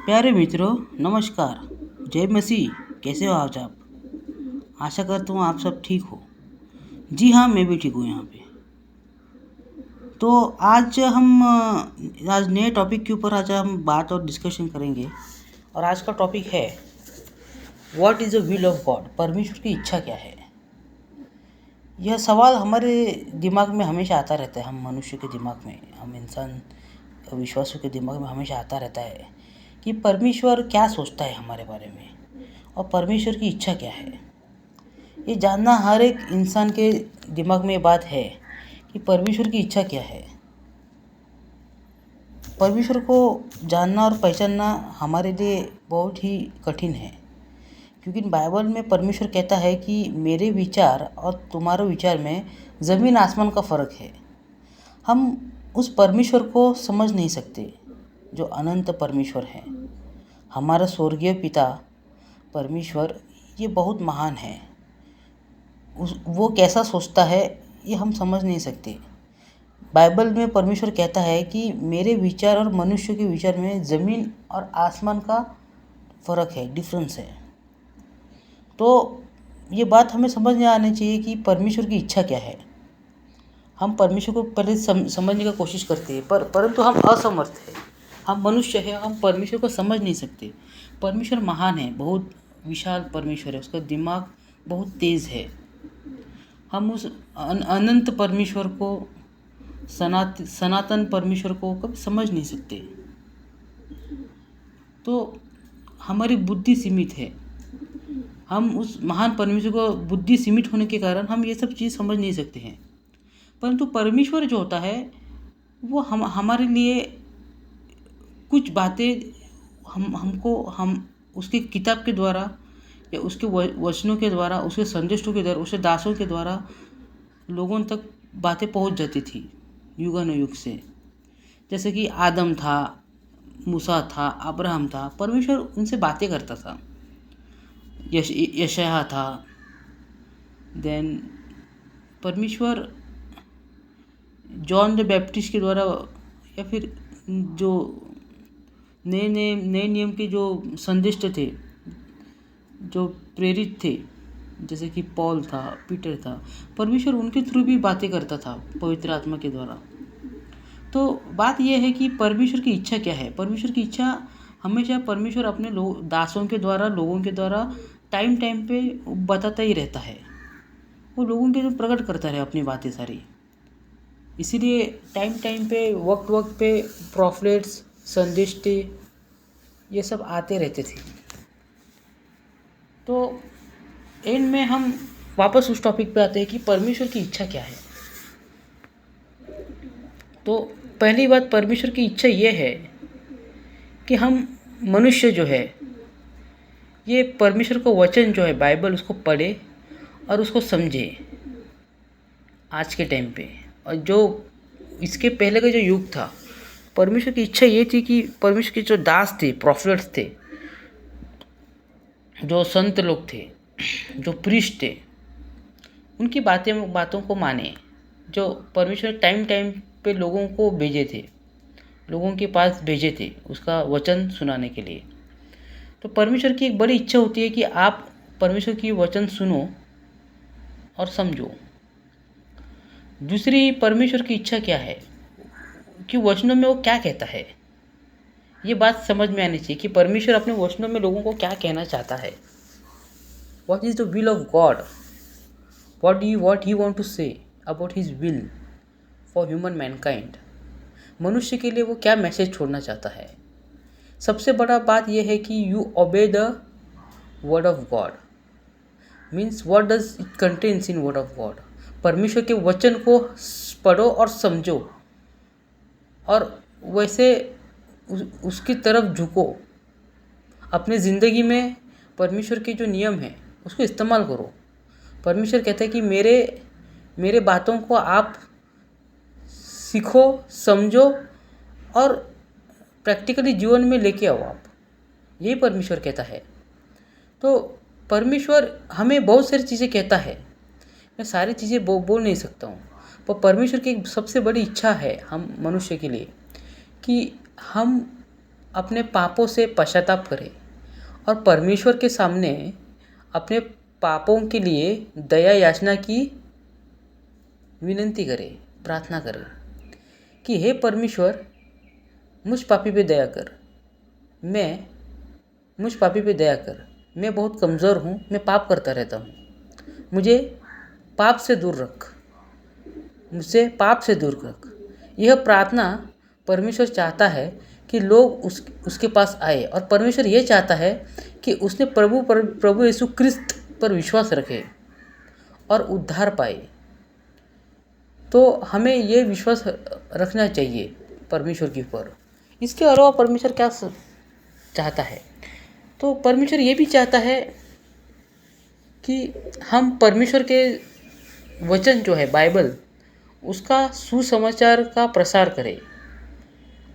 प्यारे मित्रों, नमस्कार। जय मसीह। कैसे हो आज आप? आशा करता हूँ आप सब ठीक हो। जी हाँ, मैं भी ठीक हूँ यहाँ पे। तो आज नए टॉपिक के ऊपर आज हम बात और डिस्कशन करेंगे। और आज का टॉपिक है what is the will of God. परमेश्वर की इच्छा क्या है? यह सवाल हमारे दिमाग में हमेशा आता रहता है। हम मनुष्य के दिमाग में, हम इंसान विश्वासों के दिमाग में हमेशा आता रहता है कि परमेश्वर क्या सोचता है हमारे बारे में और परमेश्वर की इच्छा क्या है। ये जानना हर एक इंसान के दिमाग में बात है कि परमेश्वर की इच्छा क्या है। परमेश्वर को जानना और पहचानना हमारे लिए बहुत ही कठिन है, क्योंकि बाइबल में परमेश्वर कहता है कि मेरे विचार और तुम्हारे विचार में ज़मीन आसमान का फ़र्क है। हम उस परमेश्वर को समझ नहीं सकते जो अनंत परमेश्वर है। हमारा स्वर्गीय पिता परमेश्वर ये बहुत महान है। वो कैसा सोचता है ये हम समझ नहीं सकते। बाइबल में परमेश्वर कहता है कि मेरे विचार और मनुष्य के विचार में ज़मीन और आसमान का फ़र्क है, डिफरेंस है। तो ये बात हमें समझ में आनी चाहिए कि परमेश्वर की इच्छा क्या है। हम परमेश्वर को पहले समझने की कोशिश करते हैं, परंतु हम असमर्थ हैं। हम मनुष्य हैं, हम परमेश्वर को समझ नहीं सकते। परमेश्वर महान है, बहुत विशाल परमेश्वर है, उसका दिमाग बहुत तेज़ है। हम उस अनंत परमेश्वर को, सनातन परमेश्वर को कभी समझ नहीं सकते। तो हमारी बुद्धि सीमित है। हम उस महान परमेश्वर को, बुद्धि सीमित होने के कारण हम ये सब चीज़ समझ नहीं सकते हैं। परंतु परमेश्वर जो होता है वो हमारे लिए कुछ बातें हम उसकी किताब के द्वारा या उसके वचनों के द्वारा, उसके संदेशों के द्वारा, उसके दासों के द्वारा लोगों तक बातें पहुंच जाती थी युगानुयुग से। जैसे कि आदम था, मूसा था, अब्राहम था, परमेश्वर उनसे बातें करता था। यशायाह था, देन परमेश्वर जॉन द बैप्टिस्ट के द्वारा, या फिर जो नए नियम के जो संदिष्ट थे, जो प्रेरित थे, जैसे कि पॉल था, पीटर था, परमेश्वर उनके थ्रू भी बातें करता था पवित्र आत्मा के द्वारा। तो बात यह है कि परमेश्वर की इच्छा क्या है। परमेश्वर की इच्छा हमेशा परमेश्वर अपने दासों के द्वारा, लोगों के द्वारा टाइम पे बताता ही रहता है। वो लोगों के लिए प्रकट करता रहे अपनी बातें सारी। इसीलिए टाइम पे, वक्त पे प्रॉफिट्स, संदिष्ट, ये सब आते रहते थे। तो एंड में हम वापस उस टॉपिक पे आते हैं कि परमेश्वर की इच्छा क्या है। तो पहली बात, परमेश्वर की इच्छा ये है कि हम मनुष्य जो है, ये परमेश्वर को वचन जो है बाइबल, उसको पढ़े और उसको समझे आज के टाइम पे। और जो इसके पहले का जो युग था, परमेश्वर की इच्छा ये थी कि परमेश्वर के जो दास थे, प्रॉफिट्स थे, जो संत लोग थे, जो प्रीस्ट थे, उनकी बातों को माने। जो परमेश्वर टाइम पे लोगों को भेजे थे, लोगों के पास भेजे थे उसका वचन सुनाने के लिए। तो परमेश्वर की एक बड़ी इच्छा होती है कि आप परमेश्वर की वचन सुनो और समझो। दूसरी, परमेश्वर की इच्छा क्या है कि वचनों में वो क्या कहता है। ये बात समझ में आनी चाहिए कि परमेश्वर अपने वचनों में लोगों को क्या कहना चाहता है। What is the will of God, what he want to say about his will for human mankind। मनुष्य के लिए वो क्या मैसेज छोड़ना चाहता है। सबसे बड़ा बात यह है कि you obey the word of God. Means what does it contains in word of God. परमेश्वर के वचन को पढ़ो और समझो, और वैसे उसकी तरफ झुको। अपने ज़िंदगी में परमेश्वर के जो नियम हैं उसको इस्तेमाल करो। परमेश्वर कहता है कि मेरे बातों को आप सीखो, समझो और प्रैक्टिकली जीवन में लेके आओ आप। यही परमेश्वर कहता है। तो परमेश्वर हमें बहुत सारी चीज़ें कहता है, मैं सारी चीज़ें बोल नहीं सकता हूँ, पर परमेश्वर की सबसे बड़ी इच्छा है हम मनुष्य के लिए कि हम अपने पापों से पश्चाताप करे और परमेश्वर के सामने अपने पापों के लिए दया याचना की विनती करे, प्रार्थना करे कि हे परमेश्वर, मुझ पापी पे दया कर, मुझ पापी पे दया कर, मैं बहुत कमज़ोर हूँ, मैं पाप करता रहता हूँ, मुझे पाप से दूर रख, मुझसे पाप से दूर रख। यह प्रार्थना परमेश्वर चाहता है कि लोग उसके पास आए, और परमेश्वर यह चाहता है कि उसने प्रभु यीशु क्रिस्त पर विश्वास रखे और उद्धार पाए। तो हमें ये विश्वास रखना चाहिए परमेश्वर के ऊपर। इसके अलावा परमेश्वर क्या चाहता है? तो परमेश्वर ये भी चाहता है कि हम परमेश्वर के वचन जो है बाइबल, उसका सुसमाचार का प्रसार करें।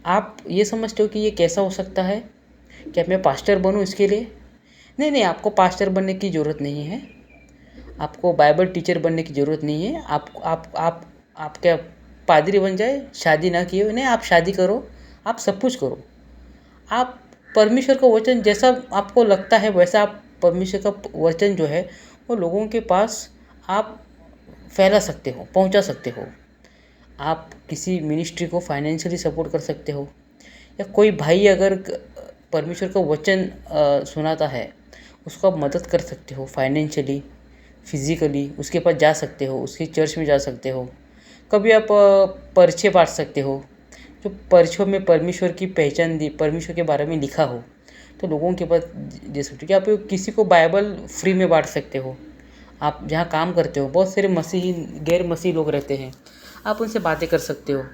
आप ये समझते हो कि ये कैसा हो सकता है? क्या मैं पास्टर बनूं इसके लिए? नहीं, आपको पास्टर बनने की ज़रूरत नहीं है, आपको बाइबल टीचर बनने की ज़रूरत नहीं है। आप क्या पादरी बन जाए शादी ना किए? नहीं, आप शादी करो, आप सब कुछ करो। आप परमेश्वर का वचन जैसा आपको लगता है वैसा आप परमेश्वर का वचन जो है वो लोगों के पास आप फैला सकते हो, पहुंचा सकते हो। आप किसी मिनिस्ट्री को फाइनेंशियली सपोर्ट कर सकते हो, या कोई भाई अगर परमेश्वर का वचन सुनाता है उसको आप मदद कर सकते हो, फाइनेंशियली, फिजिकली उसके पास जा सकते हो, उसकी चर्च में जा सकते हो। कभी आप पर्चे बांट सकते हो, जो पर्चों में परमेश्वर की पहचान दी, परमेश्वर के बारे में लिखा हो, तो लोगों के पास दे सकते हो। कि आप किसी को बाइबल फ्री में बांट सकते हो। आप जहाँ काम करते हो बहुत सारे मसीही गैर मसीही लोग रहते हैं, आप उनसे बातें कर सकते हो,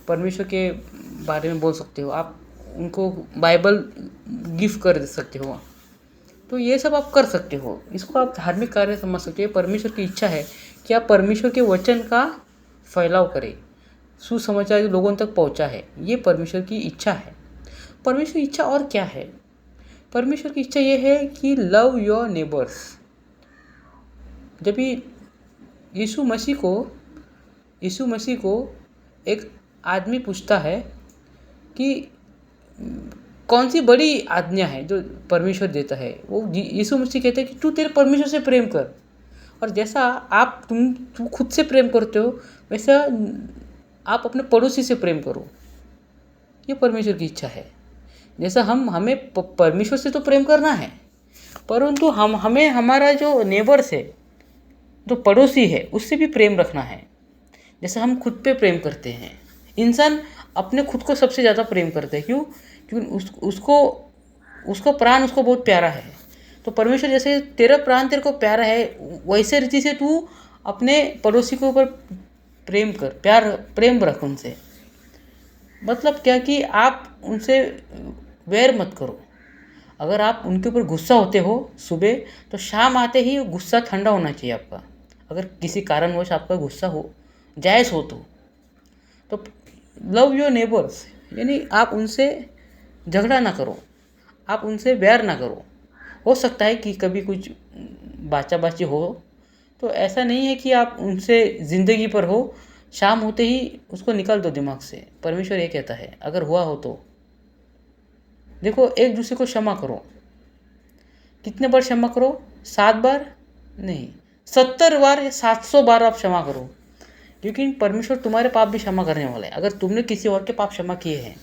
परमेश्वर के बारे में बोल सकते हो, आप उनको बाइबल गिफ्ट कर दे सकते हो। तो ये सब आप कर सकते हो, इसको आप धार्मिक कार्य समझ सकते हो। परमेश्वर की इच्छा है कि आप परमेश्वर के वचन का फैलाव करें, सुसमाचार लोगों तक पहुंचा है, ये परमेश्वर की इच्छा है। परमेश्वर की इच्छा और क्या है? परमेश्वर की इच्छा ये है कि लव योर नेबर्स। जब भी यीशु मसीह को एक आदमी पूछता है कि कौन सी बड़ी आज्ञा है जो परमेश्वर देता है, वो यीशु मसीह कहते हैं कि तू तेरे परमेश्वर से प्रेम कर, और जैसा तुम खुद से प्रेम करते हो वैसा आप अपने पड़ोसी से प्रेम करो। ये परमेश्वर की इच्छा है। जैसा हमें परमेश्वर से तो प्रेम करना है, परंतु हमें हमारा जो नेबर्स है, जो पड़ोसी है, उससे भी प्रेम रखना है। जैसे हम खुद पे प्रेम करते हैं, इंसान अपने खुद को सबसे ज़्यादा प्रेम करता है। क्यों? क्योंकि उसको प्राण उसको बहुत प्यारा है। तो परमेश्वर जैसे तेरा प्राण तेरे को प्यारा है, वैसे रीति से तू अपने पड़ोसी के ऊपर प्रेम कर, प्रेम रख उनसे। मतलब क्या कि आप उनसे वैर मत करो। अगर आप उनके ऊपर गुस्सा होते हो सुबह, तो शाम आते ही गुस्सा ठंडा होना चाहिए आपका। अगर किसी कारणवश आपका गुस्सा हो, जायज़ हो, तो लव योर नेबर्स, यानी आप उनसे झगड़ा ना करो, आप उनसे वैर ना करो। हो सकता है कि कभी कुछ बाचा-बाची हो, तो ऐसा नहीं है कि आप उनसे ज़िंदगी पर हो, शाम होते ही उसको निकाल दो दिमाग से। परमेश्वर ये कहता है अगर हुआ हो तो देखो, एक दूसरे को क्षमा करो। कितने बार क्षमा करो? 7 बार नहीं, 70 बार या 700 बार आप क्षमा करो, क्योंकि परमेश्वर तुम्हारे पाप भी क्षमा करने वाला है। अगर तुमने किसी और के पाप क्षमा किए हैं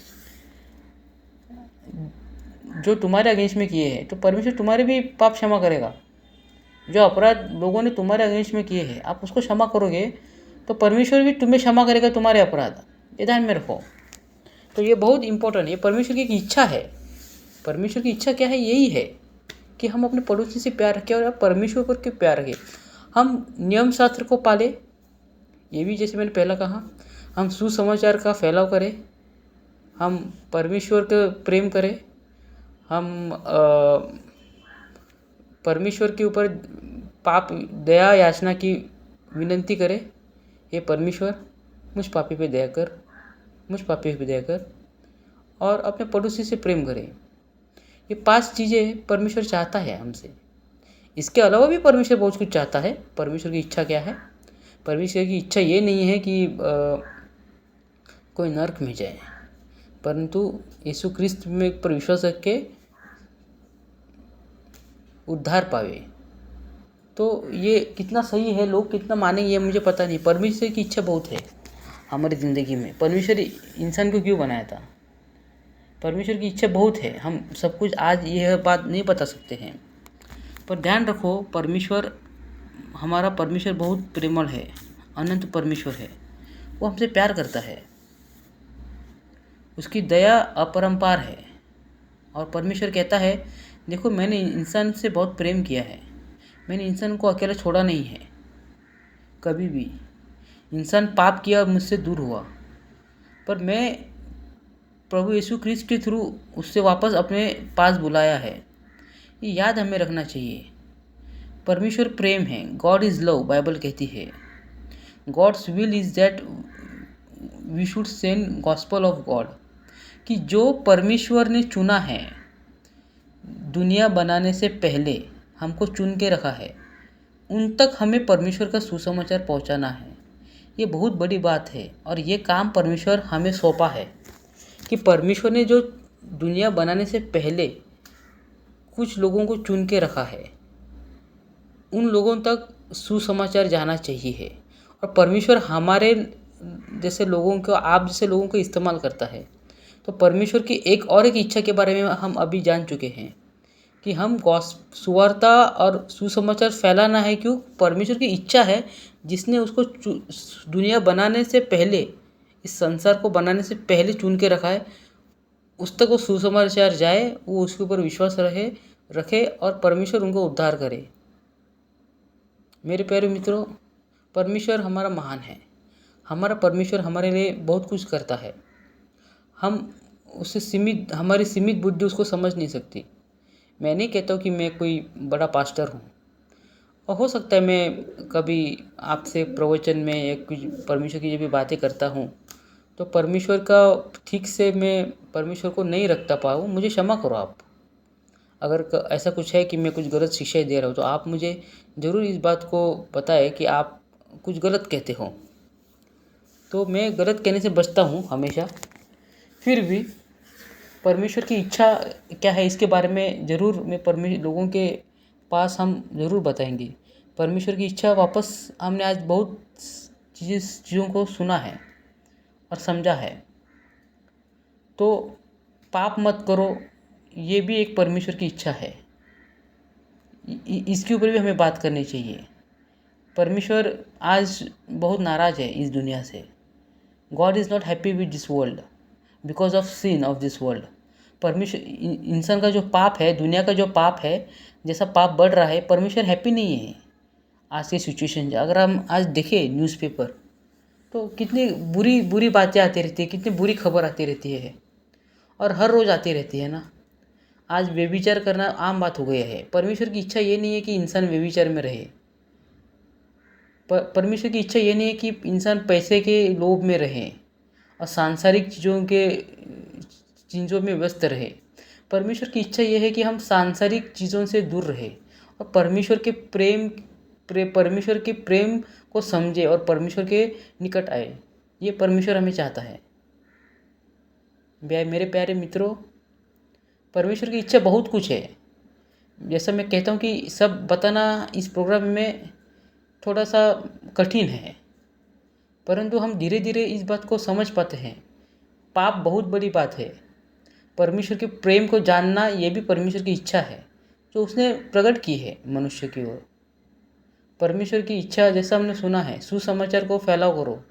जो तुम्हारे अगेंस्ट में किए हैं, तो परमेश्वर तुम्हारे भी पाप क्षमा करेगा। जो अपराध लोगों ने तुम्हारे अगेंस्ट में किए हैं, आप उसको क्षमा करोगे तो परमेश्वर भी तुम्हें क्षमा करेगा तुम्हारे अपराध। ये ध्यान में रखो। तो ये बहुत इंपॉर्टेंट है, परमेश्वर की एक इच्छा है। परमेश्वर की इच्छा क्या है? यही है कि हम अपने पड़ोसी से प्यार रखें और परमेश्वर पर के प्यार रखें। हम नियम शास्त्र को पालें, ये भी जैसे मैंने पहला कहा, हम सुसमाचार का फैलाव करें, हम परमेश्वर का प्रेम करें, हम परमेश्वर के ऊपर पाप दया याचना की विनती करें, हे परमेश्वर मुझ पापी पे दया कर, मुझ पापी पे दया कर, और अपने पड़ोसी से प्रेम करें। ये 5 चीज़ें परमेश्वर चाहता है हमसे। इसके अलावा भी परमेश्वर बहुत कुछ चाहता है। परमेश्वर की इच्छा क्या है? परमेश्वर की इच्छा ये नहीं है कि कोई नर्क में जाए। परंतु यीशु ख्रिस्त में पर विश्वास करके उद्धार पावे। तो ये कितना सही है, लोग कितना मानेंगे ये मुझे पता नहीं। परमेश्वर की इच्छा बहुत है हमारी ज़िंदगी में। परमेश्वर इंसान को क्यों बनाया था? परमेश्वर की इच्छा बहुत है। हम सब कुछ आज यह बात नहीं बता सकते हैं, पर ध्यान रखो हमारा परमेश्वर बहुत प्रेमळ है, अनंत परमेश्वर है। वो हमसे प्यार करता है, उसकी दया अपरंपार है। और परमेश्वर कहता है, देखो मैंने इंसान से बहुत प्रेम किया है, मैंने इंसान को अकेला छोड़ा नहीं है कभी भी। इंसान पाप किया और मुझसे दूर हुआ, पर मैं प्रभु यीशु ख्रिस्त के थ्रू उससे वापस अपने पास बुलाया है। ये याद हमें रखना चाहिए। परमेश्वर प्रेम है, गॉड इज़ लव, बाइबल कहती है। God's will is that we should send gospel of God, कि जो परमेश्वर ने चुना है दुनिया बनाने से पहले, हमको चुन के रखा है, उन तक हमें परमेश्वर का सुसमाचार पहुंचाना है। ये बहुत बड़ी बात है और ये काम परमेश्वर हमें सौंपा है कि परमेश्वर ने जो दुनिया बनाने से पहले कुछ लोगों को चुन के रखा है, उन लोगों तक सुसमाचार जाना चाहिए। और परमेश्वर हमारे जैसे लोगों को, आप जैसे लोगों को इस्तेमाल करता है। तो परमेश्वर की एक इच्छा के बारे में हम अभी जान चुके हैं कि हम सुवार्ता और सुसमाचार फैलाना है। क्यों? परमेश्वर की इच्छा है, जिसने उसको दुनिया बनाने से पहले, इस संसार को बनाने से पहले चुन के रखा है, उस तक वो सुसमाचार जाए, वो उसके ऊपर विश्वास रखे और परमेश्वर उनको उद्धार करे। मेरे प्यारे मित्रों, परमेश्वर हमारा महान है। हमारा परमेश्वर हमारे लिए बहुत कुछ करता है। हम हमारी सीमित बुद्धि उसको समझ नहीं सकती। मैं नहीं कहता हूँ कि मैं कोई बड़ा पास्टर हूँ, और हो सकता है मैं कभी आपसे प्रवचन में या कुछ परमेश्वर की जब भी बातें करता हूँ तो परमेश्वर का ठीक से मैं परमेश्वर को नहीं रखता पाऊँ, मुझे क्षमा करो आप। अगर ऐसा कुछ है कि मैं कुछ गलत शिक्षाएं दे रहा हूँ तो आप मुझे ज़रूर इस बात को बताएं कि आप कुछ गलत कहते हो। तो मैं गलत कहने से बचता हूँ हमेशा। फिर भी परमेश्वर की इच्छा क्या है इसके बारे में ज़रूर मैं लोगों के पास हम ज़रूर बताएंगे। परमेश्वर की इच्छा वापस हमने आज बहुत चीज़ों को सुना है और समझा है। तो पाप मत करो, ये भी एक परमेश्वर की इच्छा है। इसके ऊपर भी हमें बात करनी चाहिए। परमेश्वर आज बहुत नाराज़ है इस दुनिया से। God is not happy with this world because of sin of this world. परमेश्वर इंसान का जो पाप है, दुनिया का जो पाप है, जैसा पाप बढ़ रहा है, परमेश्वर हैप्पी नहीं है आज के सिचुएशन से। अगर हम आज देखें न्यूज़पेपर तो कितनी बुरी बुरी बातें आती रहती है, कितनी बुरी खबर आती रहती है, और हर रोज़ आती रहती है ना। आज व्यभिचार करना आम बात हो गया है। परमेश्वर की इच्छा ये नहीं है कि इंसान व्यभिचार में रहे। परमेश्वर की इच्छा ये नहीं है कि इंसान पैसे के लोभ में रहे और सांसारिक चीज़ों में व्यस्त रहे। परमेश्वर की इच्छा ये है कि हम सांसारिक चीज़ों से दूर रहे और परमेश्वर के प्रेम को समझे और परमेश्वर के निकट आए। ये परमेश्वर हमें चाहता है। मेरे प्यारे मित्रों, परमेश्वर की इच्छा बहुत कुछ है। जैसा मैं कहता हूँ कि सब बताना इस प्रोग्राम में थोड़ा सा कठिन है, परंतु हम धीरे धीरे इस बात को समझ पाते हैं। पाप बहुत बड़ी बात है। परमेश्वर के प्रेम को जानना ये भी परमेश्वर की इच्छा है जो उसने प्रकट की है मनुष्य की ओर। परमेश्वर की इच्छा, जैसा हमने सुना है, सुसमाचार को फैलाव करो।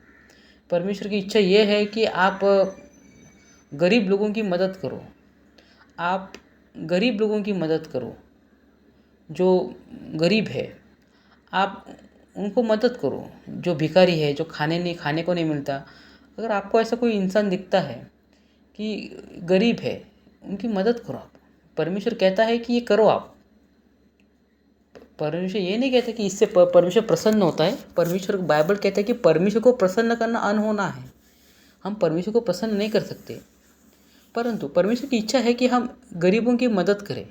परमेश्वर की इच्छा ये है कि आप गरीब लोगों की मदद करो। आप गरीब लोगों की मदद करो, जो गरीब है आप उनको मदद करो। जो भिखारी है, जो खाने को नहीं मिलता, अगर आपको ऐसा कोई इंसान दिखता है कि गरीब है, उनकी मदद करो आप। परमेश्वर कहता है कि ये करो आप। परमेश्वर ये नहीं कहता कि इससे परमेश्वर प्रसन्न होता है। परमेश्वर, बाइबल कहता है कि परमेश्वर को प्रसन्न करना अनहोना है। हम परमेश्वर को प्रसन्न नहीं कर सकते, परंतु परमेश्वर की इच्छा है कि हम गरीबों की मदद करें।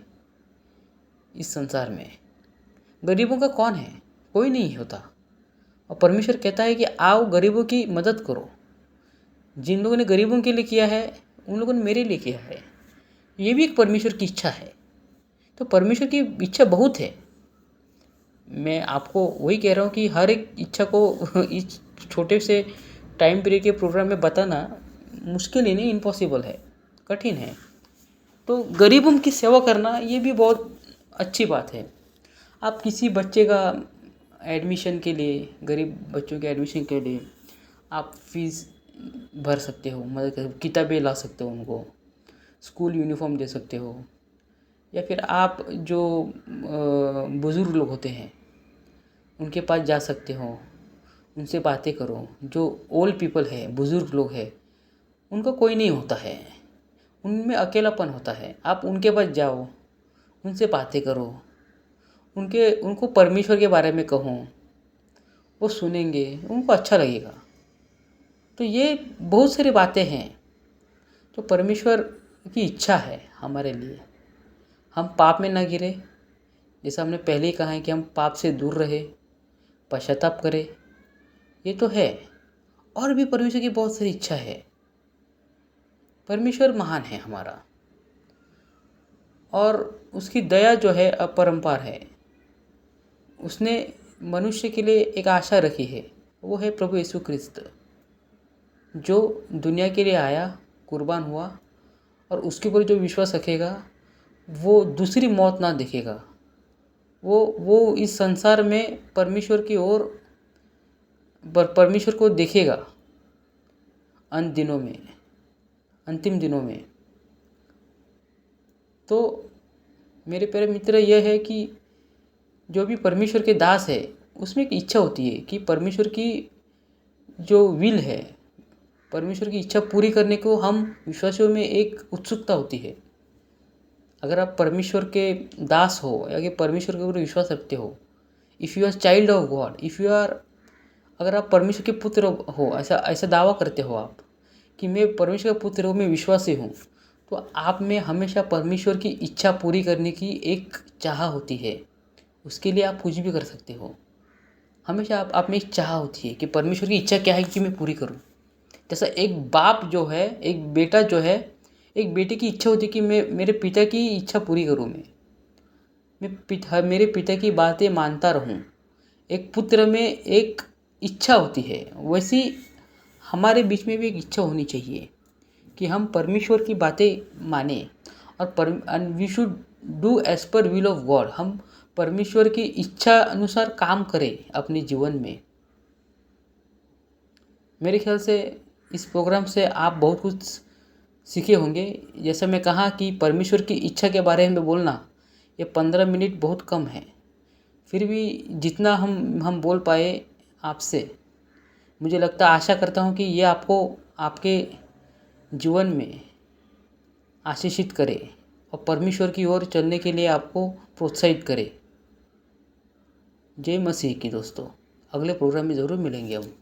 इस संसार में गरीबों का कौन है? कोई नहीं होता। और परमेश्वर कहता है कि आओ गरीबों की मदद करो। जिन लोगों ने गरीबों के लिए किया है उन लोगों ने मेरे लिए किया है, ये भी एक परमेश्वर की इच्छा है। तो परमेश्वर की इच्छा बहुत है। मैं आपको वही कह रहा हूँ कि हर एक इच्छा को इस छोटे से टाइम पीरियड के प्रोग्राम में बताना मुश्किल ही नहीं, इम्पॉसिबल है, कठिन है। तो गरीबों की सेवा करना ये भी बहुत अच्छी बात है। आप किसी बच्चे का एडमिशन के लिए, गरीब बच्चों के एडमिशन के लिए आप फीस भर सकते हो, मदद किताबें ला सकते हो, उनको स्कूल यूनिफॉर्म दे सकते हो, या फिर आप जो बुज़ुर्ग लोग होते हैं उनके पास जा सकते हो, उनसे बातें करो। जो ओल्ड पीपल है, बुज़ुर्ग लोग हैं, उनको कोई नहीं होता है, उनमें अकेलापन होता है। आप उनके पास जाओ, उनसे बातें करो, उनको परमेश्वर के बारे में कहो, वो सुनेंगे, उनको अच्छा लगेगा। तो ये बहुत सारी बातें हैं। तो परमेश्वर की इच्छा है हमारे लिए हम पाप में ना गिरे, जैसा हमने पहले ही कहा है कि हम पाप से दूर रहे, पश्चाताप करें, ये तो है। और भी परमेश्वर की बहुत सारी इच्छा है। परमेश्वर महान है हमारा, और उसकी दया जो है अपरंपार है। उसने मनुष्य के लिए एक आशा रखी है, वो है प्रभु यीशु क्रिस्त, जो दुनिया के लिए आया, कुर्बान हुआ, और उसके ऊपर जो विश्वास रखेगा वो दूसरी मौत ना देखेगा। वो इस संसार में परमेश्वर की ओर, परमेश्वर को देखेगा अंतिम दिनों में। तो मेरे प्यारे मित्र, यह है कि जो भी परमेश्वर के दास है उसमें एक इच्छा होती है कि परमेश्वर की जो विल है, परमेश्वर की इच्छा पूरी करने को हम विश्वासियों में एक उत्सुकता होती है। अगर आप परमेश्वर के दास हो या कि परमेश्वर के ऊपर विश्वास रखते हो, if you are child of God, अगर आप परमेश्वर के पुत्र हो, ऐसा दावा करते हो आप कि मैं परमेश्वर का पुत्र हूँ, मैं विश्वासी हूँ, तो आप में हमेशा परमेश्वर की इच्छा पूरी करने की एक चाह होती है। उसके लिए आप कुछ भी कर सकते हो। हमेशा आप में एक चाह होती है कि परमेश्वर की इच्छा क्या है कि मैं पूरी करूँ। जैसा एक बाप जो है, एक बेटा जो है, एक बेटे की इच्छा होती है कि मैं मेरे पिता की इच्छा पूरी करूँ, मेरे पिता की बातें मानता रहूं। एक पुत्र में एक इच्छा होती है, वैसी हमारे बीच में भी एक इच्छा होनी चाहिए कि हम परमेश्वर की बातें माने, और we should do as per will of God. हम परमेश्वर की इच्छा अनुसार काम करें अपने जीवन में। मेरे ख्याल से इस प्रोग्राम से आप बहुत कुछ सीखे होंगे। जैसे मैं कहा कि परमेश्वर की इच्छा के बारे में बोलना, ये 15 मिनट बहुत कम है, फिर भी जितना हम बोल पाए आपसे, मुझे लगता, आशा करता हूँ कि ये आपको आपके जीवन में आशीषित करे और परमेश्वर की ओर चलने के लिए आपको प्रोत्साहित करे। जय मसीह की दोस्तों, अगले प्रोग्राम में ज़रूर मिलेंगे हम।